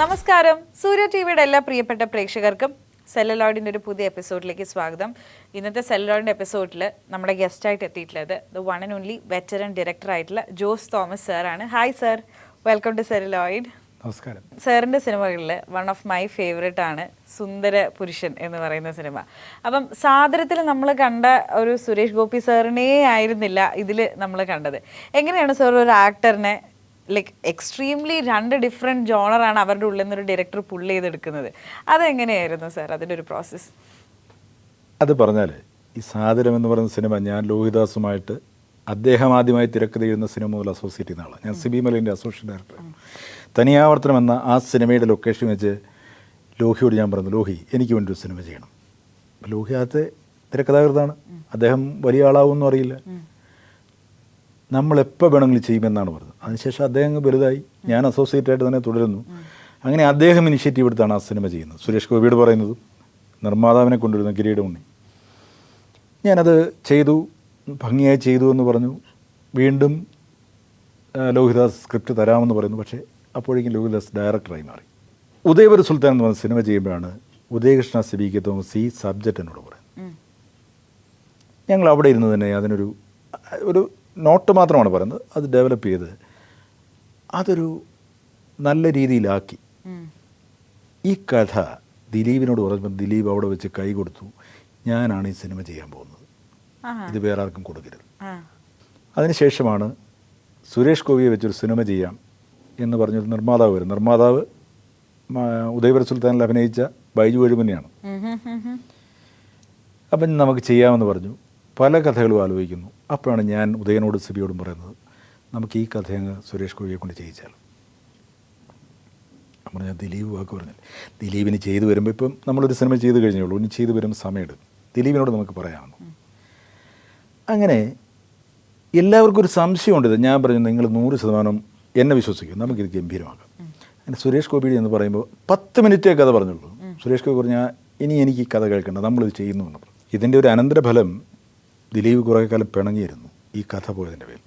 നമസ്കാരം. സൂര്യ ടിവിയുടെ എല്ലാ പ്രിയപ്പെട്ട പ്രേക്ഷകർക്കും സെല്ലുലോയിഡിൻ്റെ ഒരു പുതിയ എപ്പിസോഡിലേക്ക് സ്വാഗതം. ഇന്നത്തെ സെല്ലുലോയിഡിൻ്റെ എപ്പിസോഡിൽ നമ്മുടെ ഗസ്റ്റായിട്ട് എത്തിയിട്ടുള്ളത് the one and only veteran director ആയിട്ടുള്ള ജോസ് തോമസ് സാറാണ്. Hi sir, welcome to celluloid. നമസ്കാരം. സാറിൻ്റെ സിനിമകളിൽ വൺ ഓഫ് മൈ ഫേവറേറ്റ് ആണ് സുന്ദര പുരുഷൻ എന്ന് പറയുന്ന സിനിമ. അപ്പം സാദരത്തിൽ നമ്മൾ കണ്ട ഒരു സുരേഷ് ഗോപി സാറിനെ ആയിരുന്നില്ല ഇതിൽ നമ്മൾ കണ്ടത്. എങ്ങനെയാണ് സാർ ഒരു ആക്ടറിനെ ലൈക്ക് എക്സ്ട്രീംലി രണ്ട് ഡിഫറെൻറ്റ് ജോണറാണ് അവരുടെ ഉള്ളിൽ നിന്നൊരു ഡയറക്ടർ പുള്ള് ചെയ്തെടുക്കുന്നത്? അതെങ്ങനെയായിരുന്നു സാർ അതിൻ്റെ ഒരു പ്രോസസ്സ്? അത് പറഞ്ഞാൽ ഈ സാദരം എന്ന് പറയുന്ന സിനിമ ഞാൻ ലോഹിദാസുമായിട്ട് അദ്ദേഹം ആദ്യമായി തിരക്കഥ എഴുതുന്ന സിനിമ മുതൽ അസോസിയേറ്റ് ചെയ്യുന്ന ആളാണ്. ഞാൻ സിബി മലിൻ്റെ അസോസിയേറ്റ് ഡയറക്ടർ. തനിയാവർത്തനം എന്ന ആ സിനിമയുടെ ലൊക്കേഷൻ വെച്ച് ലോഹിയോട് ഞാൻ പറഞ്ഞു, ലോഹി എനിക്ക് വേണ്ടി ഒരു സിനിമ ചെയ്യണം. ലോഹി അകത്ത് തിരക്കഥാകൃതാണ്, അദ്ദേഹം വലിയ ആളാവുമെന്നും അറിയില്ല, നമ്മളെപ്പോൾ വേണമെങ്കിലും ചെയ്യുമെന്നാണ് പറഞ്ഞത്. അതിനുശേഷം അദ്ദേഹം വലുതായി, ഞാൻ അസോസിയേറ്റായിട്ട് തന്നെ തുടരുന്നു. അങ്ങനെ അദ്ദേഹം ഇനിഷ്യേറ്റീവ് എടുത്താണ് ആ സിനിമ ചെയ്യുന്നത്. സുരേഷ് ഗോപിയോട് പറയുന്നതും നിർമ്മാതാവിനെ കൊണ്ടുവരുന്ന കിരീട ഉണ്ണി. ഞാനത് ചെയ്തു, ഭംഗിയായി ചെയ്തു എന്ന് പറഞ്ഞു. വീണ്ടും ലോഹിദാസ് സ്ക്രിപ്റ്റ് തരാമെന്ന് പറയുന്നു. പക്ഷേ അപ്പോഴേക്കും ലോഹിദാസ് ഡയറക്ടറായി മാറി. ഉദയവര സുൽത്താൻ എന്ന് പറഞ്ഞ സിനിമ ചെയ്യുമ്പോഴാണ് ഉദയകൃഷ്ണ സിബിക്ക് തോമസ് ഈ സബ്ജക്റ്റ് എന്നോട് പറയുന്നത്. ഞങ്ങൾ അവിടെ ഇരുന്ന് തന്നെ അതിനൊരു നോട്ട് മാത്രമാണ് പറയുന്നത്, അത് ഡെവലപ്പ് ചെയ്ത് അതൊരു നല്ല രീതിയിലാക്കി. ഈ കഥ ദിലീപിനോട് പറഞ്ഞപ്പോൾ ദിലീപ് അവിടെ വെച്ച് കൈ കൊടുത്തു, ഞാനാണ് ഈ സിനിമ ചെയ്യാൻ പോകുന്നത്, ഇത് വേറെ ആർക്കും കൊടുക്കരുത്. അതിനുശേഷമാണ് സുരേഷ് ഗോപിയെ വെച്ചൊരു സിനിമ ചെയ്യാം എന്ന് പറഞ്ഞൊരു നിർമ്മാതാവ് വരും. നിർമ്മാതാവ് ഉദയവര സുൽത്താനിൽ അഭിനയിച്ച ബൈജു വഴുമനെയാണ്. അപ്പം നമുക്ക് ചെയ്യാമെന്ന് പറഞ്ഞു. പല കഥകളും ആലോചിക്കുന്നു. അപ്പോഴാണ് ഞാൻ ഉദയനോട് സിബിയോടും പറയുന്നത്, നമുക്ക് ഈ കഥ അങ്ങ് സുരേഷ് ഗോപിയെ കൊണ്ട് ചെയ്യിച്ചാൽ. അപ്പോൾ ഞാൻ ദിലീപ് വാക്ക് പറഞ്ഞാൽ ദിലീപിന് ചെയ്തു വരുമ്പോൾ, ഇപ്പം നമ്മളൊരു സിനിമ ചെയ്ത് കഴിഞ്ഞുള്ളൂ, ഇനി ചെയ്തു വരുമ്പോൾ സമയമെടുക്കും, ദിലീപിനോട് നമുക്ക് പറയാമെന്നു. അങ്ങനെ എല്ലാവർക്കും ഒരു സംശയമുണ്ട്. ഞാൻ പറഞ്ഞു, നിങ്ങൾ 100% എന്നെ വിശ്വസിക്കും, നമുക്കിത് ഗംഭീരമാക്കാം. അങ്ങനെ സുരേഷ് ഗോപി എന്ന് പറയുമ്പോൾ 10 മിനിറ്റേ കഥ പറഞ്ഞുള്ളൂ. സുരേഷ് ഗോപി പറഞ്ഞാൽ ഇനി എനിക്ക് ഈ കഥ കേൾക്കേണ്ട, നമ്മളിത് ചെയ്യുന്നു എന്ന് പറഞ്ഞു. ഇതിൻ്റെ ഒരു അനന്തരഫലം ദിലീപ് കുറേ കാലം പിണങ്ങിയിരുന്നു ഈ കഥ പോയതിൻ്റെ പേരിൽ.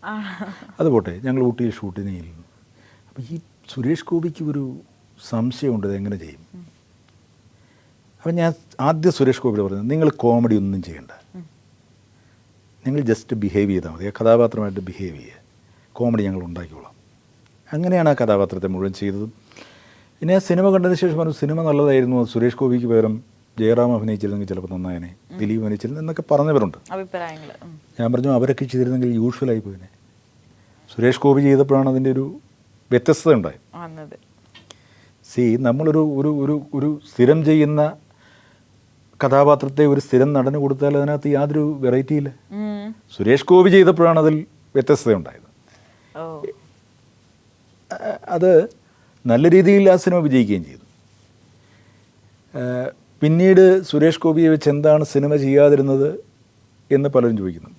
അതുപോട്ടെ, ഞങ്ങൾ ഊട്ടിയിൽ ഷൂട്ടിന് ചെയ്യുന്നു. അപ്പോൾ ഈ സുരേഷ് ഗോപിക്ക് ഒരു സംശയമുണ്ട്, ഇതെങ്ങനെ ചെയ്യും. അപ്പം ഞാൻ ആദ്യം സുരേഷ് ഗോപിയോട് പറഞ്ഞത്, നിങ്ങൾ കോമഡി ഒന്നും ചെയ്യണ്ട, നിങ്ങൾ ജസ്റ്റ് ബിഹേവ് ചെയ്താൽ മതി, ആ കഥാപാത്രമായിട്ട് ബിഹേവ് ചെയ്യുക, കോമഡി ഞങ്ങൾ ഉണ്ടാക്കിക്കോളാം. അങ്ങനെയാണ് ആ കഥാപാത്രത്തെ മുഴുവൻ ചെയ്തതും. പിന്നെ ആ സിനിമ കണ്ടതിന് ശേഷം പറഞ്ഞു, സിനിമ നല്ലതായിരുന്നു, സുരേഷ് ഗോപിക്ക് പകരം ജയറാം അഭിനയിച്ചിരുന്നെങ്കിൽ ചിലപ്പോൾ നന്നായനെ, ദിലീപ് അഭിനയിച്ചിരുന്നു എന്നൊക്കെ പറഞ്ഞവരുണ്ട്. ഞാൻ പറഞ്ഞു, അവരൊക്കെ ചെയ്തിരുന്നെങ്കിൽ യൂഷ്വലായി പോയിനെ. സുരേഷ് ഗോപി ചെയ്തപ്പോഴാണ് അതിൻ്റെ ഒരു വ്യത്യസ്തത ഉണ്ടായത്. നമ്മളൊരു ഒരു ഒരു ഒരു സ്ഥിരം ചെയ്യുന്ന കഥാപാത്രത്തെ ഒരു സ്ഥിരം നടന് കൊടുത്താൽ അതിനകത്ത് യാതൊരു വെറൈറ്റി ഇല്ല. സുരേഷ് ഗോപി ചെയ്തപ്പോഴാണ് അതിൽ വ്യത്യസ്തത ഉണ്ടായത്. അത് നല്ല രീതിയിൽ ആ സിനിമ വിജയിക്കുകയും ചെയ്തു. പിന്നീട് സുരേഷ് ഗോപിയെ വെച്ച് എന്താണ് സിനിമ ചെയ്യാതിരുന്നത് എന്ന് പലരും ചോദിക്കുന്നു.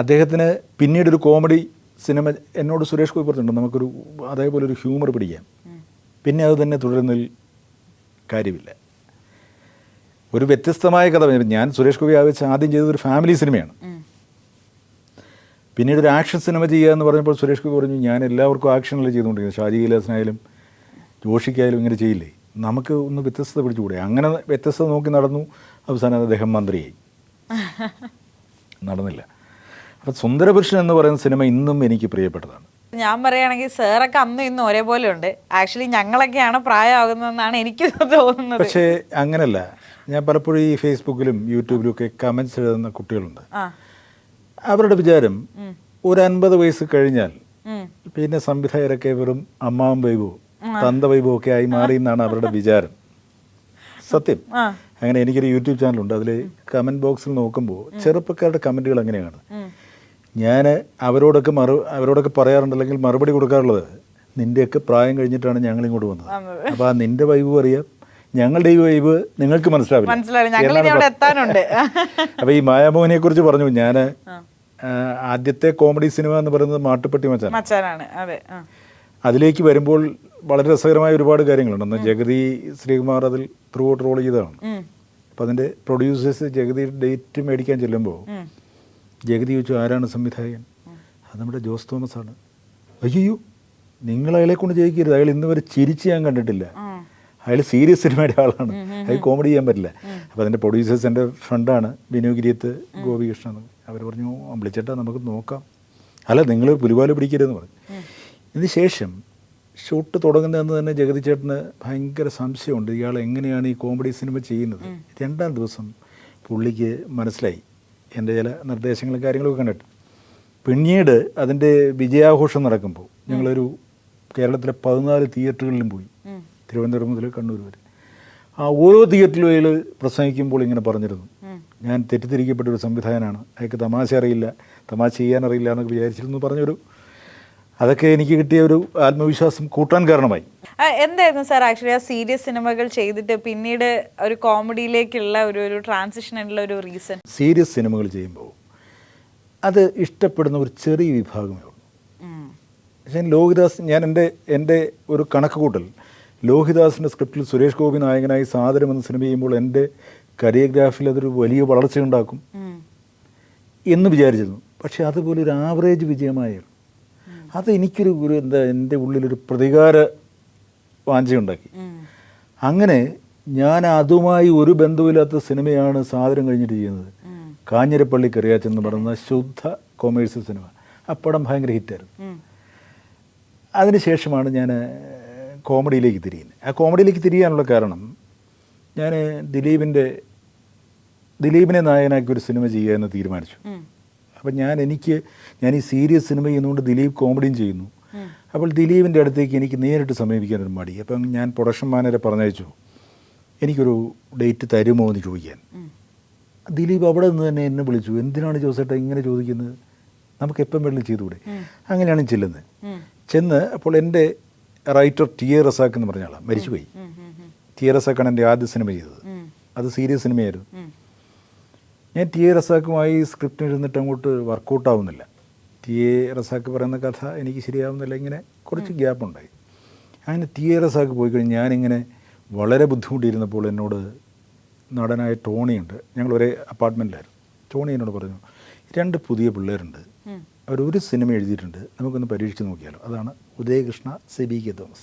അദ്ദേഹത്തിന് പിന്നീടൊരു കോമഡി സിനിമ എന്നോട് സുരേഷ് ഗോപി പറഞ്ഞിട്ടുണ്ട്, നമുക്കൊരു അതേപോലെ ഒരു ഹ്യൂമർ പിടിക്കാം. പിന്നെ അത് തന്നെ തുടരുന്നതിൽ കാര്യമില്ല. ഒരു വ്യത്യസ്തമായ കഥ. ഞാൻ സുരേഷ് ഗോപി വെച്ച് ആദ്യം ചെയ്തതൊരു ഫാമിലി സിനിമയാണ്. പിന്നീട് ഒരു ആക്ഷൻ സിനിമ ചെയ്യുക എന്ന് പറഞ്ഞപ്പോൾ സുരേഷ് ഗോപി പറഞ്ഞു, ഞാൻ എല്ലാവർക്കും ആക്ഷനിൽ ചെയ്തുകൊണ്ടിരിക്കുന്നത്, ഷാജി കൈലാസനായാലും ജോഷിക്കായാലും ഇങ്ങനെ ചെയ്യില്ലേ, നമുക്ക് ഒന്ന് വ്യത്യസ്തത പിടിച്ചുകൂടെ. അങ്ങനെ വ്യത്യസ്തത നോക്കി നടന്നു. അവസാനം അദ്ദേഹം മന്ത്രിയായി. നടന്നില്ല. അപ്പം സുന്ദരപുരുഷൻ എന്ന് പറയുന്ന സിനിമ ഇന്നും എനിക്ക് പ്രിയപ്പെട്ടതാണ്. ഞാൻ പറയുകയാണെങ്കിൽ സാറൊക്കെ അന്നും ഇന്നും ഒരേപോലെ ഉണ്ട്. ആക്ച്വലി ഞങ്ങളൊക്കെയാണ് പ്രായമാകുന്നതെന്നാണ് എനിക്ക് തോന്നുന്നത്. പക്ഷേ അങ്ങനല്ല. ഞാൻ പലപ്പോഴും ഈ ഫേസ്ബുക്കിലും യൂട്യൂബിലും ഒക്കെ കമൻറ്റ്സ് എഴുതുന്ന കുട്ടികളുണ്ട്. അവരുടെ വിചാരം ഒരു 50 വയസ്സ് കഴിഞ്ഞാൽ പിന്നെ സംവിധായകരൊക്കെ വെറും അമ്മാവൻ വൈബോ തന്ത വൈബോ ഒക്കെ ആയി മാറി എന്നാണ് അവരുടെ വിചാരം. സത്യം. അങ്ങനെ എനിക്കൊരു യൂട്യൂബ് ചാനലുണ്ട്. അതിൽ കമൻറ്റ് ബോക്സിൽ നോക്കുമ്പോൾ ചെറുപ്പക്കാരുടെ കമൻറ്റുകൾ എങ്ങനെയാണ്, ഞാൻ അവരോടൊക്കെ പറയാറുണ്ട്, അല്ലെങ്കിൽ മറുപടി കൊടുക്കാറുള്ളത്, നിൻ്റെയൊക്കെ പ്രായം കഴിഞ്ഞിട്ടാണ് ഞങ്ങൾ ഇങ്ങോട്ട് വന്നത്. അപ്പോൾ ആ നിൻ്റെ വൈബും അറിയാം, ഞങ്ങളുടെ ഈ വൈബ് നിങ്ങൾക്ക് മനസ്സിലാവില്ല. അപ്പോൾ ഈ മായാമോഹിനിയെ കുറിച്ച് പറഞ്ഞു. ഞാൻ ആദ്യത്തെ കോമഡി സിനിമ എന്ന് പറയുന്നത് മാട്ടുപ്പെട്ടി മച്ചാനാണ്. അതിലേക്ക് വരുമ്പോൾ വളരെ രസകരമായ ഒരുപാട് കാര്യങ്ങളുണ്ട്. അന്ന് ജഗതി ശ്രീകുമാർ അതിൽ ത്രൂ ഔട്ട് റോൾ ചെയ്തതാണ്. അപ്പം അതിൻ്റെ പ്രൊഡ്യൂസേഴ്സ് ജഗതി ഡേറ്റ് മേടിക്കാൻ ചെല്ലുമ്പോൾ ജഗതി ചോദിച്ചു, ആരാണ് സംവിധായകൻ? അത് നമ്മുടെ ജോസ് തോമസ് ആണ്. അയ്യോ നിങ്ങൾ അയാളെ കൊണ്ട് ജയിക്കരുത്, അയാൾ ഇന്ന് വരെ ചിരിച്ച് ഞാൻ കണ്ടിട്ടില്ല, അയാൾ സീരിയസ് സിനിമയുടെ ആളാണ്, അയാൾ കോമഡി ചെയ്യാൻ പറ്റില്ല. അപ്പോൾ അതിൻ്റെ പ്രൊഡ്യൂസേഴ്സ് എൻ്റെ ഫ്രണ്ടാണ് വിനോഗിരിയത്ത് ഗോപികൃഷ്ണൻ. അവർ പറഞ്ഞു വിളിച്ചിട്ടാ നമുക്ക് നോക്കാം, അല്ല നിങ്ങൾ പുലിവാല പിടിക്കരുതെന്ന് പറഞ്ഞു. ഇതിന് ശേഷം ഷൂട്ട് തുടങ്ങുന്നതെന്ന് തന്നെ ജഗതി ചേട്ടന് ഭയങ്കര സംശയമുണ്ട്, ഇയാൾ എങ്ങനെയാണ് ഈ കോമഡി സിനിമ ചെയ്യുന്നത്. 2-ാം ദിവസം പുള്ളിക്ക് മനസ്സിലായി എൻ്റെ ചില നിർദ്ദേശങ്ങളും കാര്യങ്ങളൊക്കെ കണ്ടിട്ട്. പിന്നീട് അതിൻ്റെ വിജയാഘോഷം നടക്കുമ്പോൾ ഞങ്ങളൊരു കേരളത്തിലെ 14 തിയേറ്ററുകളിലും പോയി, തിരുവനന്തപുരം മുതൽ കണ്ണൂർ വരെ. ആ ഓരോ തിയേറ്ററിലും അയാൾ പ്രസംഗിക്കുമ്പോൾ ഇങ്ങനെ പറഞ്ഞിരുന്നു, ഞാൻ തെറ്റിദ്ധരിക്കപ്പെട്ട ഒരു സംവിധായകനാണ്, അയാൾക്ക് തമാശ അറിയില്ല, തമാശ ചെയ്യാനറിയില്ല എന്നൊക്കെ വിചാരിച്ചിരുന്നു പറഞ്ഞൊരു. അതൊക്കെ എനിക്ക് കിട്ടിയ ഒരു ആത്മവിശ്വാസം കൂട്ടാൻ കാരണമായി. എന്തായിരുന്നു സാർ ആക്ച്വലി ആ സീരിയസ് സിനിമകൾ ചെയ്തിട്ട് പിന്നീട് ഒരു കോമഡിയിലേക്കുള്ള ഒരു ട്രാൻസിഷനുള്ള ഒരു റീസൺ? സീരിയസ് സിനിമകൾ ചെയ്യുമ്പോൾ അത് ഇഷ്ടപ്പെടുന്ന ഒരു ചെറിയ വിഭാഗമേ ഉള്ളൂ. പക്ഷേ ലോഹിദാസ്, ഞാൻ എൻ്റെ ഒരു കണക്ക് കൂട്ടൽ, ലോഹിദാസിൻ്റെ സ്ക്രിപ്റ്റിൽ സുരേഷ് ഗോപി നായകനായി സാദരം എന്ന സിനിമ ചെയ്യുമ്പോൾ എൻ്റെ കരിയോഗ്രാഫിൽ അതൊരു വലിയ വളർച്ചയുണ്ടാക്കും എന്ന് വിചാരിച്ചിരുന്നു. പക്ഷേ അതുപോലെ ഒരു ആവറേജ് വിജയമായിരുന്നു. അത് എനിക്കൊരു എൻ്റെ ഉള്ളിലൊരു പ്രതികാര വാഞ്ചയുണ്ടാക്കി. അങ്ങനെ ഞാൻ അതുമായി ഒരു ബന്ധവുമില്ലാത്ത സിനിമയാണ് സാദരം കഴിഞ്ഞിട്ട് ചെയ്യുന്നത്, കാഞ്ഞിരപ്പള്ളി കറിയാച്ചൻ എന്ന് പറയുന്ന ശുദ്ധ കൊമേഴ്സ്യൽ സിനിമ. ആ പടം ഭയങ്കര ഹിറ്റായിരുന്നു. അതിനുശേഷമാണ് ഞാൻ കോമഡിയിലേക്ക് തിരിയുന്നത്. ആ കോമഡിയിലേക്ക് തിരിയാനുള്ള കാരണം, ഞാൻ ദിലീപിനെ നായകനാക്കി ഒരു സിനിമ ചെയ്യുക എന്ന് തീരുമാനിച്ചു. അപ്പം ഞാൻ ഈ സീരിയസ് സിനിമ ചെയ്യുന്നതുകൊണ്ട് ദിലീപ് കോമഡിയും ചെയ്യുന്നു. അപ്പോൾ ദിലീപിൻ്റെ അടുത്തേക്ക് എനിക്ക് നേരിട്ട് സമീപിക്കാനൊരു മടി. അപ്പം ഞാൻ പ്രൊഡക്ഷൻ മാനേജറെ പറഞ്ഞയച്ചു, എനിക്കൊരു ഡേറ്റ് തരുമോ എന്ന് ചോദിക്കാൻ. ദിലീപ് അവിടെ നിന്ന് തന്നെ എന്നെ വിളിച്ചു, എന്തിനാണ് ജോസേട്ടാ ഇങ്ങനെ ചോദിക്കുന്നത്, നമുക്ക് എപ്പം വേണമെങ്കിലും ചെയ്തുകൂടെ. അങ്ങനെയാണ് ചെന്ന് അപ്പോൾ എൻ്റെ റൈറ്റർ ടി എ റസാഖ് എന്ന് പറഞ്ഞ ആളാണ്, മരിച്ചുപോയി. ടി എ റസാഖാണ് എൻ്റെ ആദ്യ സിനിമ ചെയ്തത്, അത് സീരിയസ് സിനിമയായിരുന്നു. ഞാൻ ടി എ റസാഖുമായി സ്ക്രിപ്റ്റ് എഴുന്നിട്ട് അങ്ങോട്ട് വർക്കൗട്ടാവുന്നില്ല. ടി എ റസാഖ് പറയുന്ന കഥ എനിക്ക് ശരിയാവുന്നില്ല, ഇങ്ങനെ കുറച്ച് ഗ്യാപ്പുണ്ടായി. അങ്ങനെ ടി എ റസാഖ് പോയി കഴിഞ്ഞ് ഞാനിങ്ങനെ വളരെ ബുദ്ധിമുട്ടിയിരുന്നപ്പോൾ എന്നോട് നടനായ ടോണിയുണ്ട്, ഞങ്ങൾ ഒരേ അപ്പാർട്ട്മെൻറ്റിലായിരുന്നു. ടോണി എന്നോട് പറഞ്ഞു, 2 പുതിയ പിള്ളേരുണ്ട്, അവരൊരു സിനിമ എഴുതിയിട്ടുണ്ട്, നമുക്കൊന്ന് പരീക്ഷിച്ച് നോക്കിയാലോ. അതാണ് ഉദയകൃഷ്ണ CBK തോമസ്.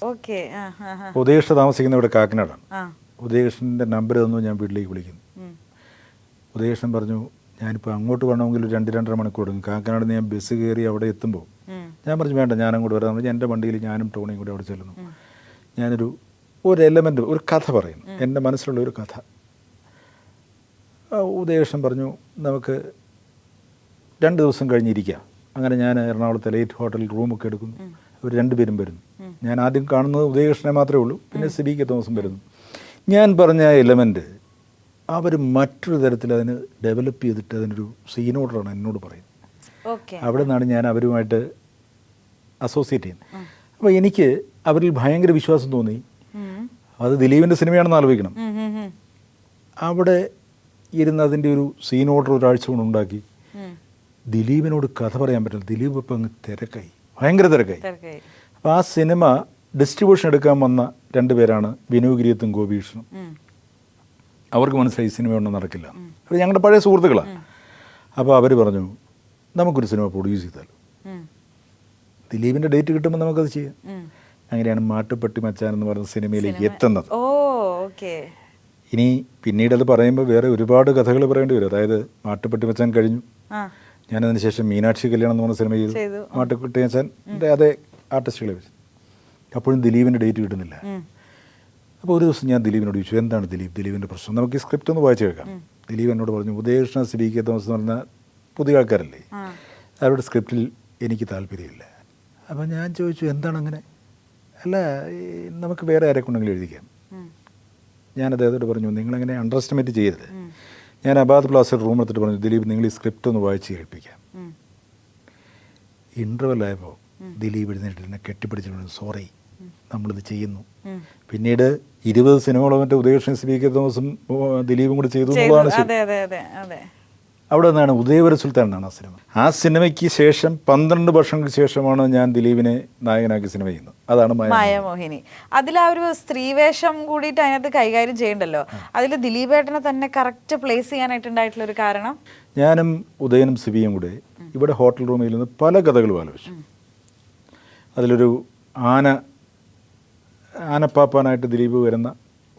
ഉദയകൃഷ്ണ താമസിക്കുന്ന ഇവിടെ കാക്കനാടാണ്. ഉദയകൃഷ്ണൻ്റെ നമ്പർ തന്നു, ഞാൻ വീട്ടിലേക്ക് വിളിക്കുന്നു. ഉദയകൃഷ്ണൻ പറഞ്ഞു, ഞാനിപ്പോൾ അങ്ങോട്ട് വരണമെങ്കിൽ 2-2.5 മണിക്കൂർ എടുക്കും, കാക്കനാട് ഞാൻ ബസ് കയറി അവിടെ എത്തുമ്പോൾ. ഞാൻ പറഞ്ഞു വേണ്ട, ഞാൻ അങ്ങോട്ട് വരാം. എൻ്റെ വണ്ടിയിൽ ഞാനും ടോണിയും കൂടി അവിടെ ചെല്ലുന്നു. ഞാനൊരു എലമെൻ്റ്, ഒരു കഥ പറയുന്നു, എൻ്റെ മനസ്സിലുള്ള ഒരു കഥ. ഉദയകൃഷ്ണൻ പറഞ്ഞു, നമുക്ക് 2 ദിവസം കഴിഞ്ഞിരിക്കാം. അങ്ങനെ ഞാൻ എറണാകുളത്തെ ലൈറ്റ് ഹോട്ടലിൽ റൂമൊക്കെ എടുക്കുന്നു. അവർ 2 പേരും വരുന്നു. ഞാൻ ആദ്യം കാണുന്നത് ഉദയകൃഷ്ണനെ മാത്രമേ ഉള്ളൂ, പിന്നെ CBK തോമസും വരുന്നു. ഞാൻ പറഞ്ഞ എലമെൻറ്റ് അവർ മറ്റൊരു തരത്തിൽ അതിന് ഡെവലപ്പ് ചെയ്തിട്ട് അതിനൊരു സീൻ ഓർഡറാണ് എന്നോട് പറയുന്നത്. അവിടെ നിന്നാണ് ഞാൻ അവരുമായിട്ട് അസോസിയേറ്റ് ചെയ്യുന്നത്. അപ്പോൾ എനിക്ക് അവരിൽ ഭയങ്കര വിശ്വാസം തോന്നി. അത് ദിലീപിൻ്റെ സിനിമയാണെന്ന് ആലോചിക്കണം. അവിടെ ഇരുന്ന് അതിൻ്റെ ഒരു സീൻ ഓർഡർ ഒരാഴ്ച കൊണ്ട് ഉണ്ടാക്കി. ദിലീപിനോട് കഥ പറയാൻ പറ്റില്ല, ദിലീപ് ഇപ്പം അങ്ങ് തിരക്കായി, ഭയങ്കര തിരക്കായി. അപ്പോൾ ആ സിനിമ ഡിസ്ട്രിബ്യൂഷൻ എടുക്കാൻ വന്ന 2 പേരാണ് വിനോഗിരിയത്തും ഗോപികൃഷ്ണനും. അവർക്ക് മനസ്സിലായി സിനിമ ഒന്നും നടക്കില്ല. അവർ ഞങ്ങളുടെ പഴയ സുഹൃത്തുക്കളാണ്. അപ്പോൾ അവർ പറഞ്ഞു, നമുക്കൊരു സിനിമ പ്രൊഡ്യൂസ് ചെയ്താലോ, ദിലീപിൻ്റെ ഡേറ്റ് കിട്ടുമ്പോൾ നമുക്കത് ചെയ്യാം. അങ്ങനെയാണ് മാട്ടുപ്പെട്ടി മച്ചാൻ എന്ന് പറയുന്ന സിനിമയിലേക്ക് എത്തുന്നത്. ഇനി പിന്നീട് അത് പറയുമ്പോൾ വേറെ ഒരുപാട് കഥകൾ പറയേണ്ടി വരും. അതായത് മാട്ടുപ്പെട്ടി മച്ചാൻ കഴിഞ്ഞു, ഞാനതിന് ശേഷം മീനാക്ഷി കല്യാണം എന്ന് പറഞ്ഞ സിനിമ ചെയ്തു, മാട്ടുപ്പെട്ടി മച്ചാൻ്റെ അതേ ആർട്ടിസ്റ്റുകളെ വെച്ച്. അപ്പോഴും ദിലീപിൻ്റെ ഡേറ്റ് കിട്ടുന്നില്ല. അപ്പോൾ ഒരു ദിവസം ഞാൻ ദിലീപിനോട് ചോദിച്ചു, എന്താണ് ദിലീപിൻ്റെ പ്രശ്നം, നമുക്ക് ഈ സ്ക്രിപ്റ്റ് ഒന്ന് വായിച്ചു കേൾക്കാം. ദിലീപ് എന്നോട് പറഞ്ഞു, ഉദയകൃഷ്ണ CBK തോമസ് എന്ന് പറഞ്ഞ പുതിയ ആൾക്കാരല്ലേ, അവരുടെ സ്ക്രിപ്റ്റിൽ എനിക്ക് താല്പര്യമില്ല. അപ്പോൾ ഞാൻ ചോദിച്ചു, എന്താണ് അങ്ങനെ? അല്ല, നമുക്ക് വേറെ ആരെ കൊണ്ടെങ്കിലും എഴുതിക്കാം. ഞാൻ അദ്ദേഹത്തോട് പറഞ്ഞു, നിങ്ങളങ്ങനെ അണ്ടർ എസ്റ്റിമേറ്റ് ചെയ്യരുത്. ഞാൻ അബാദ് പ്ലാസയിൽ റൂം എടുത്തിട്ട് പറഞ്ഞു, ദിലീപ് നിങ്ങൾ ഈ സ്ക്രിപ്റ്റ് ഒന്ന് വായിച്ച് കേൾപ്പിക്കാം. ഇൻ്റർവെല്ലായപ്പോൾ ദിലീപ് എഴുന്നേറ്റിരുന്ന് കെട്ടിപ്പിടിച്ചിട്ട് സോറി, നമ്മളിത് ചെയ്യുന്നു. പിന്നീട് 20 സിനിമകളോ മറ്റേ ഉദയകൃഷ്ണൻ CBK തോമസും ദിലീപും കൂടി ചെയ്തു എന്നുള്ളതാണ് ശരി. അവിടെ നിന്നാണ് ഉദയവര സുൽത്താൻ എന്നാണ് ആ സിനിമ. ആ സിനിമയ്ക്ക് ശേഷം 12 വർഷങ്ങൾക്ക് ശേഷമാണ് ഞാൻ ദിലീപിനെ നായകനാക്കി സിനിമ ചെയ്യുന്നത്. അതാണ് മായാമോഹിനി. അതിൽ ആ ഒരു സ്ത്രീവേഷം കൂടിയിട്ട് അതിനകത്ത് കൈകാര്യം ചെയ്യണ്ടല്ലോ, അതിൽ ദിലീപേട്ടനെ തന്നെ കറക്റ്റ് പ്ലേസ് ചെയ്യാനായിട്ടുണ്ടായിട്ടുള്ള ഒരു കാരണം, ഞാനും ഉദയനും സിബിയും കൂടെ ഇവിടെ ഹോട്ടൽ റൂമിൽ നിന്ന് പല കഥകളും ആലോചിച്ചു. അതിലൊരു ആനപ്പാപ്പാനായിട്ട് ദിലീപ് വരുന്ന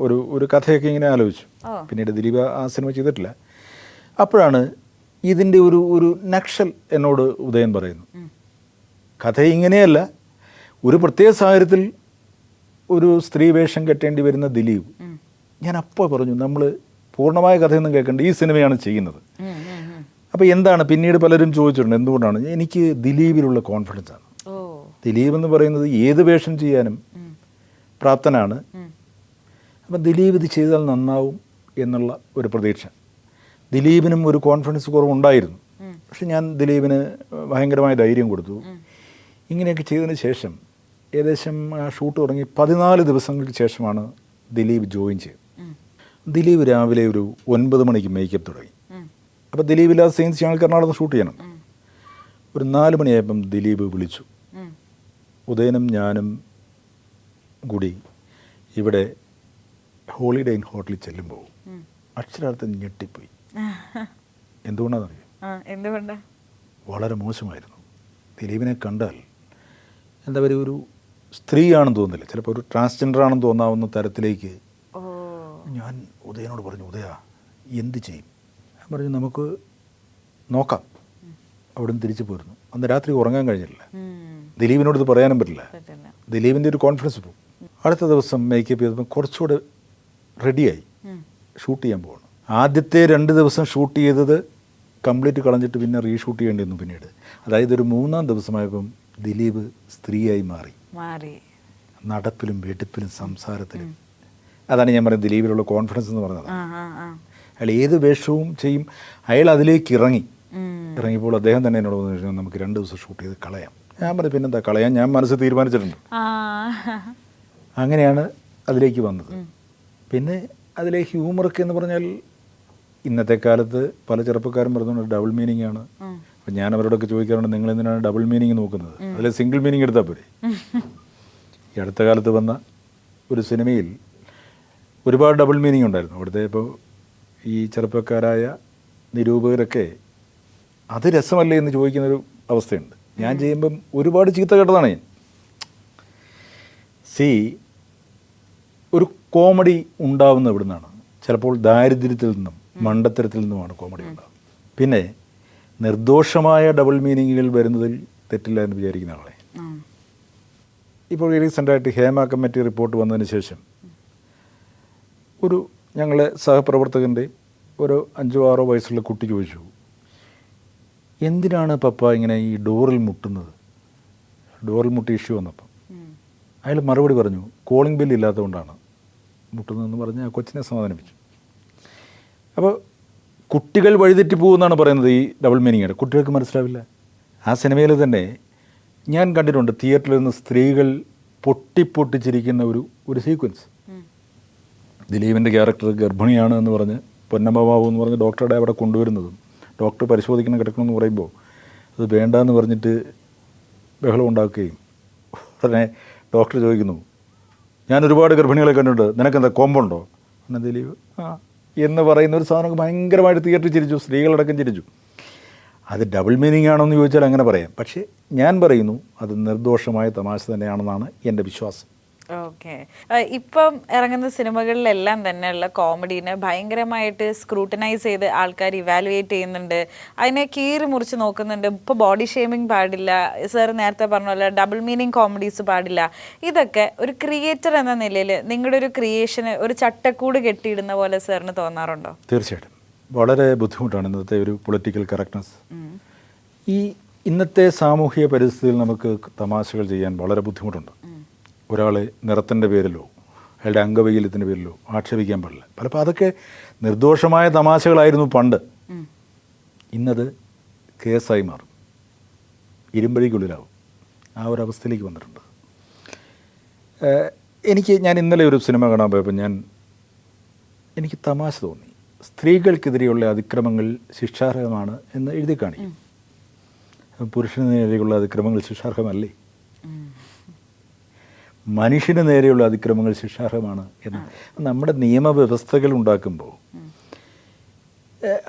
ഒരു കഥയൊക്കെ ഇങ്ങനെ ആലോചിച്ചു. ഓ. പിന്നീട് ദിലീപ് ആ സിനിമ ചെയ്തിട്ടില്ല. അപ്പോഴാണ് ഇതിൻ്റെ ഒരു നക്ഷൽ എന്നോട് ഉദയൻ പറയുന്നു, കഥ ഇങ്ങനെയല്ല, ഒരു പ്രത്യേക സാഹചര്യത്തിൽ ഒരു സ്ത്രീ വേഷം കെട്ടേണ്ടി വരുന്ന ദിലീപ്. ഞാൻ അപ്പോൾ പറഞ്ഞു, നമ്മൾ പൂർണ്ണമായ കഥയൊന്നും കേൾക്കേണ്ട, ഈ സിനിമയാണ് ചെയ്യുന്നത്. അപ്പോൾ എന്താണ്, പിന്നീട് പലരും ചോദിച്ചിട്ടുണ്ട് എന്തുകൊണ്ടാണ്. എനിക്ക് ദിലീപിലുള്ള കോൺഫിഡൻസ് ആണ്. ദിലീപ് എന്ന് പറയുന്നത് ഏത് വേഷം ചെയ്യാനും പ്രാപ്തനാണ്. അപ്പം ദിലീപ് ഇത് ചെയ്താൽ നന്നാവും എന്നുള്ള ഒരു പ്രതീക്ഷ. ദിലീപിനും ഒരു കോൺഫിഡൻസ് കുറവുണ്ടായിരുന്നു. പക്ഷെ ഞാൻ ദിലീപിന് ഭയങ്കരമായ ധൈര്യം കൊടുത്തു. ഇങ്ങനെയൊക്കെ ചെയ്തതിന് ശേഷം ഏകദേശം ആ ഷൂട്ട് തുടങ്ങി 14 ദിവസങ്ങൾക്ക് ശേഷമാണ് ദിലീപ് ജോയിൻ ചെയ്തത്. ദിലീപ് രാവിലെ ഒരു 9 മണിക്ക് മേക്കപ്പ് തുടങ്ങി. അപ്പോൾ ദിലീപില്ലാത്ത സീൻസ് ഞങ്ങൾക്ക് എറണാകുളത്ത് ഷൂട്ട് ചെയ്യണം. ഒരു 4 മണിയായപ്പം ദിലീപ് വിളിച്ചു. ഉദയനും ഞാനും കൂടി ഇവിടെ ഹോളിഡേ ഇൻ ഹോട്ടലിൽ ചെല്ലുമ്പോൾ അക്ഷരാർത്ഥം ഞെട്ടിപ്പോയി. എന്തുകൊണ്ടാണെന്നറിയാം? വളരെ മോശമായിരുന്നു. ദിലീപിനെ കണ്ടാൽ എന്താ പറയുക, ഒരു സ്ത്രീയാണെന്ന് തോന്നുന്നില്ല, ചിലപ്പോൾ ഒരു ട്രാൻസ്ജെൻഡർ ആണെന്ന് തോന്നാവുന്ന തരത്തിലേക്ക്. ഞാൻ ഉദയനോട് പറഞ്ഞു, ഉദയ എന്ത് ചെയ്യും? ഞാൻ പറഞ്ഞു, നമുക്ക് നോക്കാം. അവിടെ നിന്ന് തിരിച്ചു പോരുന്നു. അന്ന് രാത്രി ഉറങ്ങാൻ കഴിഞ്ഞില്ല. ദിലീപിനോട് ഇത് പറയാനും പറ്റില്ല. ദിലീപിൻ്റെ ഒരു കോൺഫിഡൻസ് പോകും. അടുത്ത ദിവസം മേക്കപ്പ് ചെയ്തപ്പോൾ കുറച്ചുകൂടെ റെഡിയായി ഷൂട്ട് ചെയ്യാൻ പോകണം. ആദ്യത്തെ 2 ദിവസം ഷൂട്ട് ചെയ്തത് കംപ്ലീറ്റ് കളഞ്ഞിട്ട് പിന്നെ റീഷൂട്ട് ചെയ്യേണ്ടി വന്നു പിന്നീട്. അതായത് ഒരു 3-ാം ദിവസമായപ്പം ദിലീപ് സ്ത്രീയായി മാറി. നടപ്പിലും വെടിപ്പിലും സംസാരത്തിലും. അതാണ് ഞാൻ പറയുന്നത് ദിലീപിലുള്ള കോൺഫിഡൻസ് എന്ന് പറയുന്നത്. അയാൾ ഏത് വേഷവും ചെയ്യും. അയാൾ അതിലേക്ക് ഇറങ്ങിയപ്പോൾ അദ്ദേഹം തന്നെ എന്നോട് പറഞ്ഞു, നമുക്ക് 2 ദിവസം ഷൂട്ട് ചെയ്ത് കളയാം. ഞാൻ പറഞ്ഞു, പിന്നെന്താ കളയാൻ, ഞാൻ മനസ്സ് തീരുമാനിച്ചിട്ടുണ്ട്. അങ്ങനെയാണ് അതിലേക്ക് വന്നത്. പിന്നെ അതിലെ ഹ്യൂമറൊക്കെ എന്ന് പറഞ്ഞാൽ ഇന്നത്തെ കാലത്ത് പല ചെറുപ്പക്കാരും പറഞ്ഞുകൊണ്ട് ഡബിൾ മീനിങ് ആണ്. അപ്പം ഞാൻ അവരോടൊക്കെ ചോദിക്കാറുണ്ട്, നിങ്ങൾ എന്തിനാണ് ഡബിൾ മീനിങ് നോക്കുന്നത്? അതിൽ സിംഗിൾ മീനിങ് എടുത്താൽ പോരെ. ഈ അടുത്ത കാലത്ത് വന്ന ഒരു സിനിമയിൽ ഒരുപാട് ഡബിൾ മീനിങ് ഉണ്ടായിരുന്നു. അവിടുത്തെ ഇപ്പോൾ ഈ ചെറുപ്പക്കാരായ നിരൂപകരൊക്കെ അത് രസമല്ലേ എന്ന് ചോദിക്കുന്നൊരു അവസ്ഥയുണ്ട്. ഞാൻ ചെയ്യുമ്പം ഒരുപാട് ചീത്ത കേട്ടതാണ് ഞാൻ. ഒരു കോമഡി ഉണ്ടാവുന്ന ഇവിടെ നിന്നാണ്. ചിലപ്പോൾ ദാരിദ്ര്യത്തിൽ നിന്നും മണ്ടത്തരത്തിൽ നിന്നുമാണ് കോമഡി ഉണ്ടാകുന്നത്. പിന്നെ നിർദോഷമായ ഡബിൾ മീനിങ്ങുകൾ വരുന്നതിൽ തെറ്റില്ല എന്ന് വിചാരിക്കുന്ന ആളെ. ഇപ്പോൾ റീസെൻ്റായിട്ട് ഹേമ കമ്മിറ്റി റിപ്പോർട്ട് വന്നതിന് ശേഷം ഒരു ഞങ്ങളെ സഹപ്രവർത്തകൻ്റെ ഒരു 5-6 വയസ്സുള്ള കുട്ടി ചോദിച്ചു, എന്തിനാണ് പപ്പ ഇങ്ങനെ ഈ ഡോറിൽ മുട്ടുന്നത്? ഡോറിൽ മുട്ടി ഇഷ്യൂ വന്നപ്പം അയാൾ മറുപടി പറഞ്ഞു, കോളിംഗ് ബെല്ല് ഇല്ലാത്തതുകൊണ്ടാണ് മുട്ടുന്നതെന്ന് പറഞ്ഞ് ആ കൊച്ചിനെ സമാധാനിപ്പിച്ചു. അപ്പോൾ കുട്ടികൾ വഴിതെറ്റി പോകുമെന്നാണ് പറയുന്നത് ഈ ഡബിൾ മീനിങ്ങാണ്. കുട്ടികൾക്ക് മനസ്സിലാവില്ല. ആ സിനിമയിൽ തന്നെ ഞാൻ കണ്ടിട്ടുണ്ട് തിയേറ്ററിൽ നിന്ന് സ്ത്രീകൾ പൊട്ടിച്ചിരിക്കുന്ന ഒരു സീക്വൻസ്. ദിലീപിൻ്റെ ക്യാരക്ടർ ഗർഭിണിയാണ് എന്ന് പറഞ്ഞ് പൊന്നമ്മ എന്ന് പറഞ്ഞ് ഡോക്ടറുടെ അവിടെ കൊണ്ടുവരുന്നതും ഡോക്ടർ പരിശോധിക്കണം കിടക്കണമെന്ന് പറയുമ്പോൾ അത് വേണ്ടാന്ന് പറഞ്ഞിട്ട് ബഹളം ഉണ്ടാക്കുകയും ഉടനെ ഡോക്ടർ ചോദിക്കുന്നു, ഞാൻ ഒരുപാട് ഗർഭിണികളെ കണ്ടിട്ടുണ്ട്, നിനക്കെന്താ കോമ്പുണ്ടോ? എന്നാൽ ദിലീപ് എന്ന് പറയുന്ന ഒരു സാധനം ഭയങ്കരമായിട്ട് തിയേറ്ററിൽ ചിരിച്ചു, സ്ത്രീകളടക്കം ചിരിച്ചു. അത് ഡബിൾ മീനിങ് ആണോ എന്ന് ചോദിച്ചാൽ അങ്ങനെ പറയാം. പക്ഷേ ഞാൻ പറയുന്നു അത് നിർദോഷമായ തമാശ തന്നെയാണെന്നാണ് എൻ്റെ വിശ്വാസം. ഓക്കെ. ഇപ്പം ഇറങ്ങുന്ന സിനിമകളിലെല്ലാം തന്നെയുള്ള കോമഡീനെ ഭയങ്കരമായിട്ട് സ്ക്രൂട്ടനൈസ് ചെയ്ത് ആൾക്കാർ ഇവാലുവേറ്റ് ചെയ്യുന്നുണ്ട്, അതിനെ കീറി മുറിച്ച് നോക്കുന്നുണ്ട്. ഇപ്പോൾ ബോഡി ഷേമിങ് പാടില്ല, സാർ നേരത്തെ പറഞ്ഞ പോലെ ഡബിൾ മീനിങ് കോമഡീസ് പാടില്ല. ഇതൊക്കെ ഒരു ക്രിയേറ്റർ എന്ന നിലയിൽ നിങ്ങളുടെ ഒരു ക്രിയേഷന് ഒരു ചട്ടക്കൂട് കെട്ടിയിടുന്ന പോലെ സാറിന് തോന്നാറുണ്ടോ? തീർച്ചയായിട്ടും വളരെ ബുദ്ധിമുട്ടാണ് ഇന്നത്തെ ഒരു പൊളിറ്റിക്കൽ കറക്റ്റ്നസ്. ഈ ഇന്നത്തെ സാമൂഹിക പരിസ്ഥിതിയിൽ നമുക്ക് തമാശകൾ ചെയ്യാൻ വളരെ ബുദ്ധിമുട്ടുണ്ട്. ഒരാളെ നിറത്തിൻ്റെ പേരിലോ അയാളുടെ അംഗവൈകല്യത്തിൻ്റെ പേരിലോ ആക്ഷേപിക്കാൻ പാടില്ല. പലപ്പോൾ അതൊക്കെ നിർദോഷമായ തമാശകളായിരുന്നു പണ്ട്. ഇന്നത് കേസായി മാറും, ഇരുമ്പഴിക്കുള്ളിലാവും. ആ ഒരു അവസ്ഥയിലേക്ക് വന്നിട്ടുണ്ട്. ഞാൻ ഇന്നലെ ഒരു സിനിമ കാണാൻ പോയപ്പോൾ എനിക്ക് തമാശ തോന്നി. സ്ത്രീകൾക്കെതിരെയുള്ള അതിക്രമങ്ങൾ ശിക്ഷാർഹമാണ് എന്ന് എഴുതി കാണിക്കും. പുരുഷന് നേരെയുള്ള അതിക്രമങ്ങൾ ശിക്ഷാർഹമല്ലേ? മനുഷ്യന് നേരെയുള്ള അതിക്രമങ്ങൾ ശിക്ഷാർഹമാണ് എന്ന് നമ്മുടെ നിയമവ്യവസ്ഥകൾ ഉണ്ടാക്കുമ്പോൾ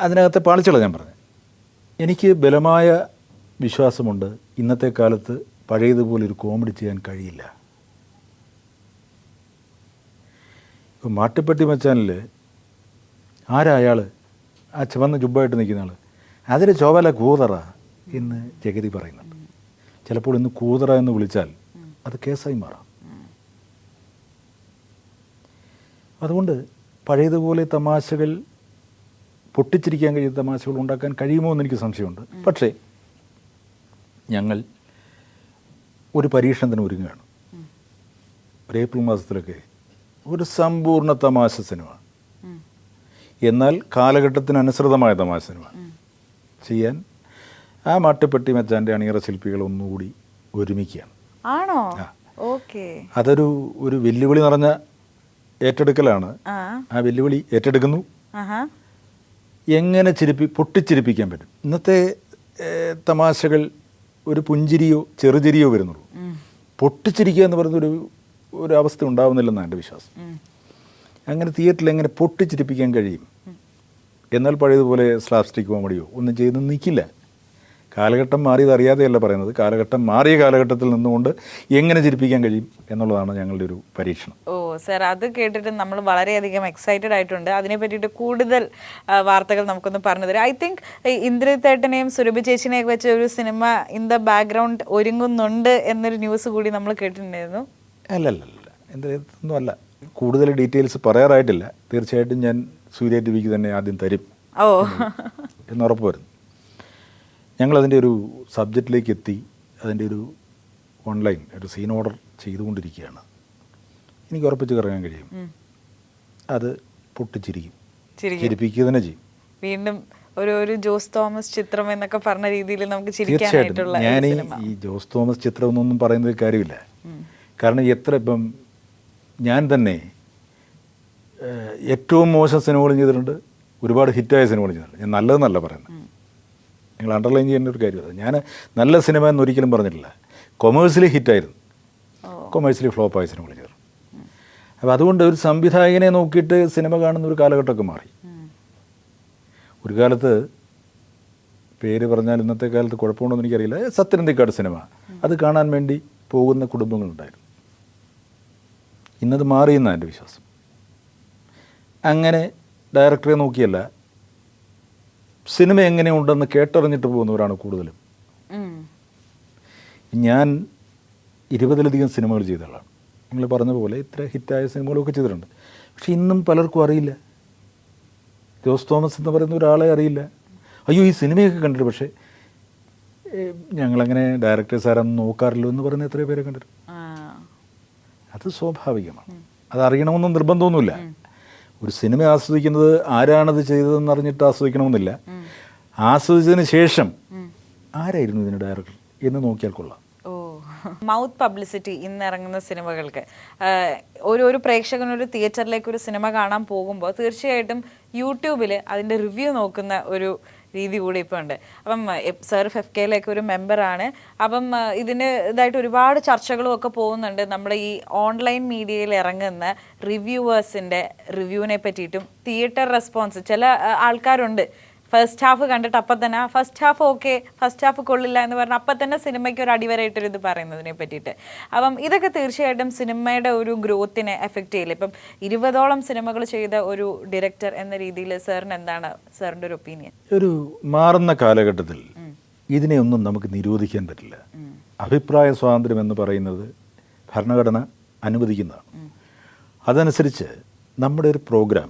അതിനകത്തെ പാളിച്ചകളാണ് ഞാൻ പറഞ്ഞത്. എനിക്ക് ബലമായ വിശ്വാസമുണ്ട് ഇന്നത്തെ കാലത്ത് പഴയതുപോലെ ഒരു കോമഡി ചെയ്യാൻ കഴിയില്ല. ഇപ്പോൾ മാട്ടുപ്പെട്ടി മച്ചാനിൽ ആരാ അയാൾ, ആ ചുവന്ന ജുബ്ബായിട്ട് നിൽക്കുന്ന ആൾ, അതിൽ ചോവല കൂതറ എന്ന് ജഗതി പറയുന്നുണ്ട്. ചിലപ്പോൾ ഇന്ന് കൂതറ എന്ന് വിളിച്ചാൽ അത് കേസായി മാറാം. അതുകൊണ്ട് പഴയതുപോലെ തമാശകൾ, പൊട്ടിച്ചിരിക്കാൻ കഴിയുന്ന തമാശകൾ ഉണ്ടാക്കാൻ കഴിയുമോ എന്ന് എനിക്ക് സംശയമുണ്ട്. പക്ഷേ ഞങ്ങൾ ഒരു പരീക്ഷണത്തിന് ഒരുങ്ങുകയാണ്. ഒരു ഏപ്രിൽ മാസത്തിലൊക്കെ ഒരു സമ്പൂർണ്ണ തമാശ സിനിമ, എന്നാൽ കാലഘട്ടത്തിനനുസൃതമായ തമാശ സിനിമ ചെയ്യാൻ ആ മാട്ടുപ്പെട്ടി മച്ചാൻ്റെ അണിയറ ശില്പികൾ ഒന്നുകൂടി ഒരുമിക്കുകയാണ്. ആണോ? ഓക്കേ. അതൊരു വെല്ലുവിളി നിറഞ്ഞ ഏറ്റെടുക്കലാണ്. ആ വെല്ലുവിളി ഏറ്റെടുക്കുന്നു. എങ്ങനെ പൊട്ടിച്ചിരിപ്പിക്കാൻ പറ്റും? ഇന്നത്തെ തമാശകൾ ഒരു പുഞ്ചിരിയോ ചെറുചിരിയോ വരുന്നുള്ളൂ. പൊട്ടിച്ചിരിക്കുക എന്ന് പറയുന്നൊരു അവസ്ഥ ഉണ്ടാവുന്നില്ലെന്നാണ് എൻ്റെ വിശ്വാസം. അങ്ങനെ തിയേറ്ററിൽ എങ്ങനെ പൊട്ടിച്ചിരിപ്പിക്കാൻ കഴിയും? എന്നാൽ പഴയതുപോലെ സ്ലാപ്സ്റ്റിക് കോമഡിയോ ഒന്നും ചെയ്ത് നിൽക്കില്ല. കാലഘട്ടം മാറിയത് അറിയാതെയല്ല പറയുന്നത്. കാലഘട്ടം മാറിയ കാലഘട്ടത്തിൽ നിന്നുകൊണ്ട് എങ്ങനെ ചിരിപ്പിക്കാൻ കഴിയും എന്നുള്ളതാണ് ഞങ്ങളുടെ ഒരു പരീക്ഷണം. ഓ സർ, അത് കേട്ടിട്ട് നമ്മൾ വളരെയധികം എക്സൈറ്റഡ് ആയിട്ടുണ്ട്. അതിനെ പറ്റിയിട്ട് കൂടുതൽ വാർത്തകൾ നമുക്കൊന്ന് പറഞ്ഞു തരാം. ഐ തിങ്ക് ഇന്ദ്രജിത്തേട്ടനെയും സുരഭി ചേച്ചിനെയൊക്കെ വെച്ച് ഒരു സിനിമ ഇൻ ദ ബാക്ക്ഗ്രൗണ്ട് ഒരുങ്ങുന്നുണ്ട് എന്നൊരു ന്യൂസ് കൂടി നമ്മൾ കേട്ടിട്ടുണ്ടായിരുന്നു. അല്ലല്ല, എന്തൊന്നും അല്ല. കൂടുതൽ ഡീറ്റെയിൽസ് പറയാറായിട്ടില്ല. തീർച്ചയായിട്ടും ഞാൻ സൂര്യ ടി വിക്ക് തന്നെ ആദ്യം തരും എന്നുറപ്പ് വരുന്നു. ഞങ്ങളതിൻ്റെ ഒരു സബ്ജക്റ്റിലേക്ക് എത്തി. അതിൻ്റെ ഒരു ഓൺലൈൻ ഒരു സീൻ ഓർഡർ ചെയ്തുകൊണ്ടിരിക്കുകയാണ്. എനിക്ക് ഉറപ്പിച്ച് കറങ്ങാൻ കഴിയും. അത് പൊട്ടിച്ചിരിക്കും, ചിരിപ്പിക്കുക തന്നെ ചെയ്യും. വീണ്ടും ഒരു ജോസ് തോമസ് ചിത്രം എന്നൊക്കെ പറഞ്ഞ രീതിയിൽ നമുക്ക് ചിരിക്കാനായിട്ടുള്ള. ഞാൻ ഈ ജോസ് തോമസ് ചിത്രം എന്നൊന്നും പറയുന്നത് കാര്യമില്ല. കാരണം ഇപ്പം ഞാൻ തന്നെ ഏറ്റവും മോശം സിനിമകളും ചെയ്തിട്ടുണ്ട്, ഒരുപാട് ഹിറ്റായ സിനിമകളും ചെയ്തിട്ടുണ്ട്. ഞാൻ നല്ലതെന്നല്ല പറയുന്നത്. നിങ്ങൾ അണ്ടർലൈൻ ചെയ്യേണ്ട ഒരു കാര്യം അത്. ഞാൻ നല്ല സിനിമ എന്നൊരിക്കലും പറഞ്ഞിട്ടില്ല. കൊമേഴ്സ്യലി ഹിറ്റായിരുന്നു, കൊമേഴ്സ്യലി ഫ്ലോപ്പായ സിനിമകൾ ചെയ്തു. അപ്പോൾ അതുകൊണ്ട് ഒരു സംവിധായകനെ നോക്കിയിട്ട് സിനിമ കാണുന്ന ഒരു കാലഘട്ടമൊക്കെ മാറി. ഒരു കാലത്ത് പേര് പറഞ്ഞാൽ ഇന്നത്തെ കാലത്ത് കുഴപ്പമുണ്ടോ എന്ന് എനിക്കറിയില്ല, സത്യനന്ദിക്കാട് സിനിമ അത് കാണാൻ വേണ്ടി പോകുന്ന കുടുംബങ്ങളുണ്ടായിരുന്നു. ഇന്നത് മാറിയെന്നാണ് എൻ്റെ വിശ്വാസം. അങ്ങനെ ഡയറക്ടറെ നോക്കിയല്ല, സിനിമ എങ്ങനെയുണ്ടെന്ന് കേട്ടറിഞ്ഞിട്ട് പോകുന്നവരാണ് കൂടുതലും. ഞാൻ 20-ലധികം സിനിമകൾ ചെയ്ത ആളാണ്. നിങ്ങൾ പറഞ്ഞ പോലെ ഇത്ര ഹിറ്റായ സിനിമകളൊക്കെ ചെയ്തിട്ടുണ്ട്. പക്ഷെ ഇന്നും പലർക്കും അറിയില്ല. ജോസ് തോമസ് എന്ന് പറയുന്ന ഒരാളെ അറിയില്ല. അയ്യോ ഈ സിനിമയൊക്കെ കണ്ടിട്ട്, പക്ഷേ ഞങ്ങളങ്ങനെ ഡയറക്ടേഴ്സ് ആരാന്ന് നോക്കാറില്ലോ എന്ന് പറയുന്ന എത്രയോ പേരെ കണ്ടിട്ട്. അത് സ്വാഭാവികമാണ്. അതറിയണമെന്ന് നിർബന്ധമൊന്നുമില്ല. ഒരു സിനിമ ആസ്വദിക്കുന്നത് ആരാണത് ചെയ്തതെന്ന് അറിഞ്ഞിട്ട് ആസ്വദിക്കണമെന്നില്ല. ആസ്വദിച്ചതിന് ശേഷം ആരായിരുന്നു ഇതിന് ഡയറക്ടർ എന്ന് നോക്കിയാൽ കൊള്ളാം. മൗത്ത് പബ്ലിസിറ്റി ഇന്ന് ഇറങ്ങുന്ന സിനിമകൾക്ക് ഒരു പ്രേക്ഷകനൊരു തിയേറ്ററിലേക്ക് ഒരു സിനിമ കാണാൻ പോകുമ്പോൾ തീർച്ചയായിട്ടും യൂട്യൂബിൽ അതിൻ്റെ റിവ്യൂ നോക്കുന്ന ഒരു രീതി കൂടി ഇപ്പോൾ ഉണ്ട്. അപ്പം സർ FK-യിലേക്ക് ഒരു മെമ്പറാണ്. അപ്പം ഇതായിട്ട് ഒരുപാട് ചർച്ചകളും ഒക്കെ പോകുന്നുണ്ട്. നമ്മുടെ ഈ ഓൺലൈൻ മീഡിയയിൽ ഇറങ്ങുന്ന റിവ്യൂവേഴ്സിൻ്റെ റിവ്യൂവിനെ പറ്റിയിട്ടും തിയേറ്റർ റെസ്പോൺസ്. ചില ആൾക്കാരുണ്ട് ഫസ്റ്റ് ഹാഫ് കണ്ടിട്ട് അപ്പം തന്നെ ഫസ്റ്റ് ഹാഫ് കൊള്ളില്ല എന്ന് പറഞ്ഞാൽ അപ്പം തന്നെ സിനിമയ്ക്ക് ഒരു അടിവരായിട്ടൊരു ഇത് പറയുന്നതിനെ പറ്റിയിട്ട്. അപ്പം ഇതൊക്കെ തീർച്ചയായിട്ടും സിനിമയുടെ ഒരു ഗ്രോത്തിനെ എഫക്റ്റ് ചെയ്യില്ല. ഇപ്പം 20ഓളം സിനിമകൾ ചെയ്ത ഒരു ഡയറക്ടർ എന്ന രീതിയിൽ സാറിന് എന്താണ് സാറിൻ്റെ ഒരു ഒപ്പീനിയൻ? ഒരു മാറുന്ന കാലഘട്ടത്തിൽ ഇതിനെയൊന്നും നമുക്ക് നിരോധിക്കാൻ പറ്റില്ല. അഭിപ്രായ സ്വാതന്ത്ര്യം എന്ന് പറയുന്നത് ഭരണഘടന അനുവദിക്കുന്നതാണ്. അതനുസരിച്ച് നമ്മുടെ ഒരു പ്രോഗ്രാം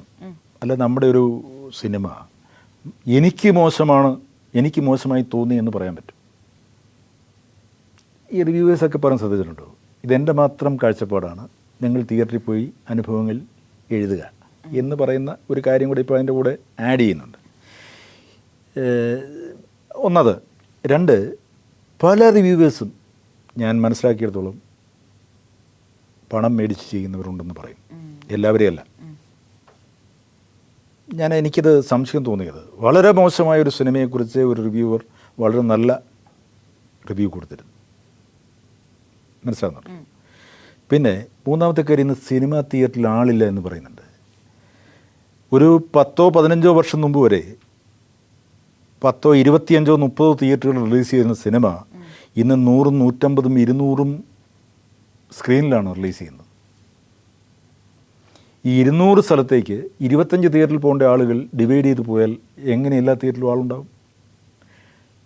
അല്ല നമ്മുടെ ഒരു സിനിമ എനിക്ക് മോശമായി തോന്നി എന്ന് പറയാൻ പറ്റും. ഈ റിവ്യൂവേഴ്സൊക്കെ പറഞ്ഞ് ശ്രദ്ധിച്ചിട്ടുണ്ടോ? ഇതെൻ്റെ മാത്രം കാഴ്ചപ്പാടാണ്, നിങ്ങൾ തിയേറ്ററിൽ പോയി അനുഭവങ്ങൾ എഴുതുക എന്ന് പറയുന്ന ഒരു കാര്യം കൂടി ഇപ്പോൾ അതിൻ്റെ കൂടെ ആഡ് ചെയ്യുന്നുണ്ട്. ഒന്നത്. രണ്ട്, പല റിവ്യൂവേഴ്സും ഞാൻ മനസ്സിലാക്കിയിടത്തോളം പണം മേടിച്ച് ചെയ്യുന്നവരുണ്ടെന്ന് പറയും. എല്ലാവരെയും അല്ല. എനിക്കത് സംശയം തോന്നിയത്, വളരെ മോശമായ ഒരു സിനിമയെക്കുറിച്ച് ഒരു റിവ്യൂവർ വളരെ നല്ല റിവ്യൂ കൊടുത്തിരുന്നു. മനസ്സിലാകുന്നുണ്ട്. പിന്നെ മൂന്നാമത്തെ കാര്യം, ഇന്ന് സിനിമ തിയേറ്ററിൽ ആളില്ല എന്ന് പറയുന്നുണ്ട്. ഒരു 10-15 വർഷം മുമ്പ് വരെ 10, 25, 30 തിയേറ്ററുകൾ റിലീസ് ചെയ്യുന്ന സിനിമ ഇന്ന് 100, 150, 200 സ്ക്രീനിലാണ് റിലീസ് ചെയ്യുന്നത്. ഈ 200 സ്ഥലത്തേക്ക് 25 തിയേറ്ററിൽ പോകേണ്ട ആളുകൾ ഡിവൈഡ് ചെയ്ത് പോയാൽ എങ്ങനെ എല്ലാ തിയേറ്ററിലും ആളുണ്ടാവും?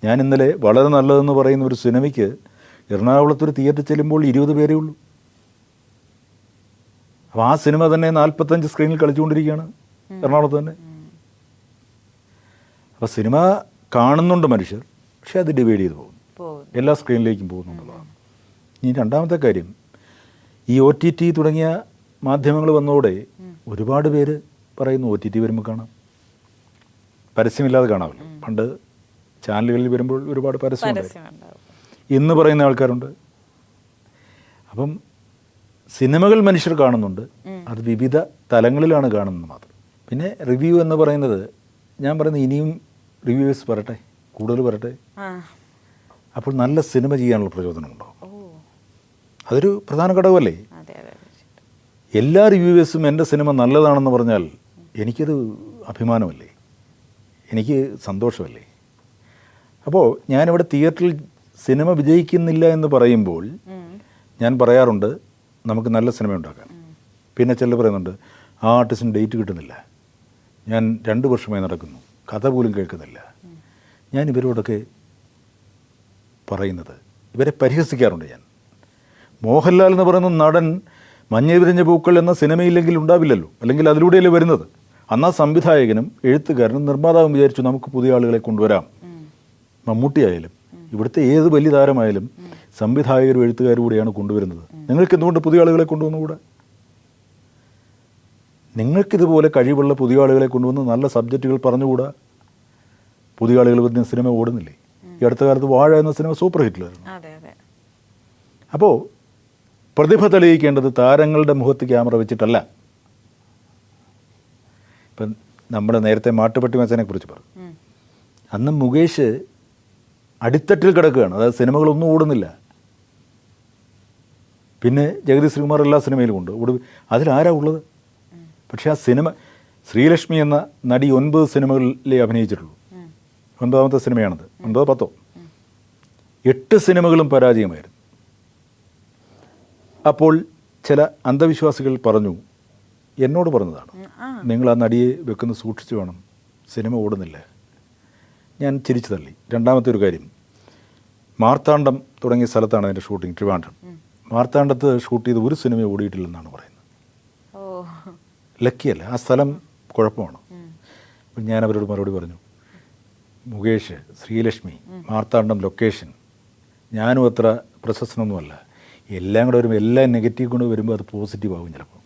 ഞാൻ ഇന്നലെ വളരെ നല്ലതെന്ന് പറയുന്ന ഒരു സിനിമയ്ക്ക് എറണാകുളത്തൊരു തിയേറ്റർ ചെല്ലുമ്പോൾ 20 പേരേ ഉള്ളൂ. അപ്പോൾ ആ സിനിമ തന്നെ 45 സ്ക്രീനിൽ കളിച്ചുകൊണ്ടിരിക്കുകയാണ് എറണാകുളത്ത് തന്നെ. അപ്പോൾ സിനിമ കാണുന്നുണ്ട് മനുഷ്യർ, പക്ഷേ അത് ഡിവൈഡ് ചെയ്ത് പോകുന്നു, എല്ലാ സ്ക്രീനിലേക്കും പോകുന്നുള്ളതാണ്. ഇനി രണ്ടാമത്തെ കാര്യം, ഈ OTT തുടങ്ങിയ മാധ്യമങ്ങൾ വന്നതോടെ ഒരുപാട് പേര് പറയുന്നു OTT വരുമ്പോൾ കാണാം, പരസ്യമില്ലാതെ കാണാമല്ലോ. പണ്ട് ചാനലുകളിൽ വരുമ്പോൾ ഒരുപാട് പരസ്യമുണ്ടാവും എന്ന് പറയുന്ന ആൾക്കാരുണ്ട്. അപ്പം സിനിമകൾ മനുഷ്യർ കാണുന്നുണ്ട്, അത് വിവിധ തലങ്ങളിലാണ് കാണുന്നത് മാത്രം. പിന്നെ റിവ്യൂ എന്ന് പറയുന്നത്, ഞാൻ പറയുന്നത് ഇനിയും റിവ്യൂവേഴ്സ് വരട്ടെ, കൂടുതൽ വരട്ടെ. അപ്പോൾ നല്ല സിനിമ ചെയ്യാനുള്ള പ്രചോദനം ഉണ്ടാവും. അതൊരു പ്രധാന ഘടകമല്ലേ? എല്ലാ റിവ്യൂവേഴ്സും എൻ്റെ സിനിമ നല്ലതാണെന്ന് പറഞ്ഞാൽ എനിക്കത് അഭിമാനമല്ലേ, എനിക്ക് സന്തോഷമല്ലേ? അപ്പോൾ ഞാനിവിടെ തിയേറ്ററിൽ സിനിമ വിജയിക്കുന്നില്ല എന്ന് പറയുമ്പോൾ ഞാൻ പറയാറുണ്ട് നമുക്ക് നല്ല സിനിമ ഉണ്ടാക്കാം. പിന്നെ ചിലർ പറയുന്നുണ്ട് ആ ആർട്ടിസ്റ്റിന് ഡേറ്റ് കിട്ടുന്നില്ല, ഞാൻ 2 വർഷമായി നടക്കുന്നു, കഥ പോലും കേൾക്കുന്നില്ല. ഞാൻ ഇവരോടൊക്കെ പറയുന്നത്, ഇവരെ പരിഹസിക്കാറുണ്ട് ഞാൻ. മോഹൻലാൽ എന്ന് പറയുന്ന നടൻ മഞ്ഞ വിരിഞ്ഞ പൂക്കൾ എന്ന സിനിമയില്ലെങ്കിൽ ഉണ്ടാവില്ലല്ലോ, അല്ലെങ്കിൽ അതിലൂടെയല്ലേ വരുന്നത്. അന്ന് ആ സംവിധായകനും എഴുത്തുകാരനും നിർമ്മാതാവും വിചാരിച്ചു നമുക്ക് പുതിയ ആളുകളെ കൊണ്ടുവരാം. മമ്മൂട്ടി ആയാലും ഇവിടുത്തെ ഏത് വലിയ താരമായാലും സംവിധായകരും എഴുത്തുകാരും കൂടെയാണ് കൊണ്ടുവരുന്നത്. നിങ്ങൾക്ക് എന്തുകൊണ്ട് പുതിയ ആളുകളെ കൊണ്ടുവന്നുകൂടാ? നിങ്ങൾക്കിതുപോലെ കഴിവുള്ള പുതിയ ആളുകളെ കൊണ്ടുവന്ന് നല്ല സബ്ജക്റ്റുകൾ പറഞ്ഞുകൂടാ? പുതിയ ആളുകൾ വരുന്ന സിനിമ ഓടുന്നില്ലേ? ഈ അടുത്ത കാലത്ത് വാഴ എന്ന സിനിമ സൂപ്പർ ഹിറ്റിലായിരുന്നു. അപ്പോൾ പ്രതിഭ തെളിയിക്കേണ്ടത് താരങ്ങളുടെ മുഖത്ത് ക്യാമറ വെച്ചിട്ടല്ല. ഇപ്പം നമ്മുടെ നേരത്തെ മാട്ടുപ്പെട്ടി മച്ചനെ കുറിച്ച് പറഞ്ഞു. അന്ന് മുകേഷ് അടിത്തട്ടിൽ കിടക്കുകയാണ്, അതായത് സിനിമകളൊന്നും ഓടുന്നില്ല. പിന്നെ ജഗതി ശ്രീകുമാർ എല്ലാ സിനിമയിലും ഉണ്ട്, അതിലാരാ ഉള്ളത്? പക്ഷേ ആ സിനിമ, ശ്രീലക്ഷ്മി എന്ന നടി 9 സിനിമകളിലേ അഭിനയിച്ചിട്ടുള്ളൂ. 9ാമത്തെ സിനിമയാണത്, 9, 10. 8 സിനിമകളും പരാജയമായിരുന്നു. അപ്പോൾ ചില അന്ധവിശ്വാസികൾ പറഞ്ഞു, എന്നോട് പറഞ്ഞതാണ്, നിങ്ങൾ ആ നടിയെ വെക്കുന്ന സൂക്ഷിച്ചു വേണം, സിനിമ ഓടുന്നില്ല. ഞാൻ ചിരിച്ചു തള്ളി. രണ്ടാമത്തെ ഒരു കാര്യം, മാർത്താണ്ഡം തുടങ്ങിയ സ്ഥലത്താണ് അതിൻ്റെ ഷൂട്ടിംഗ്, ട്രിവാൻഡ്രം. മാർത്താണ്ഡത്ത് ഷൂട്ട് ചെയ്ത് ഒരു സിനിമ ഓടിയിട്ടില്ലെന്നാണ് പറയുന്നത്. ലക്കിയല്ല, ആ സ്ഥലം കുഴപ്പമാണ്. അപ്പം ഞാൻ അവരോട് മറുപടി പറഞ്ഞു, മുകേഷ്, ശ്രീലക്ഷ്മി, മാർത്താണ്ഡം ലൊക്കേഷൻ, ഞാനും അത്ര പ്രശസ്തനൊന്നുമല്ല. എല്ലാം കൂടെ വരുമ്പോൾ എല്ലാം നെഗറ്റീവ് കൊണ്ട് വരുമ്പോൾ അത് പോസിറ്റീവ് ആകും ചിലപ്പോൾ.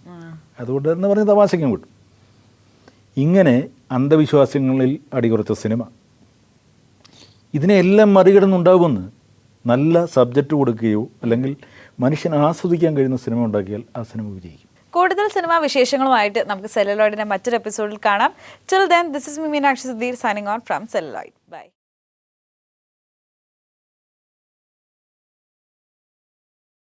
അതുകൊണ്ട് എന്ന് പറഞ്ഞ് തമാശയ്ക്കും കിട്ടും. ഇങ്ങനെ അന്ധവിശ്വാസങ്ങളിൽ അടികുറച്ച സിനിമ, ഇതിനെല്ലാം മറികടന്നുണ്ടാകുമെന്ന് നല്ല സബ്ജക്റ്റ് കൊടുക്കുകയോ അല്ലെങ്കിൽ മനുഷ്യൻ ആസ്വദിക്കാൻ കഴിയുന്ന സിനിമ ഉണ്ടാക്കിയാൽ ആ സിനിമ വിജയിക്കും. കൂടുതൽ സിനിമാ വിശേഷങ്ങളുമായിട്ട് നമുക്ക് സെല്ലുലോയിഡിന്റെ മറ്റൊരു എപ്പിസോഡിൽ കാണാം. Till then, this is me, Meenakshi Sudhir, signing on from Celluloid. Bye.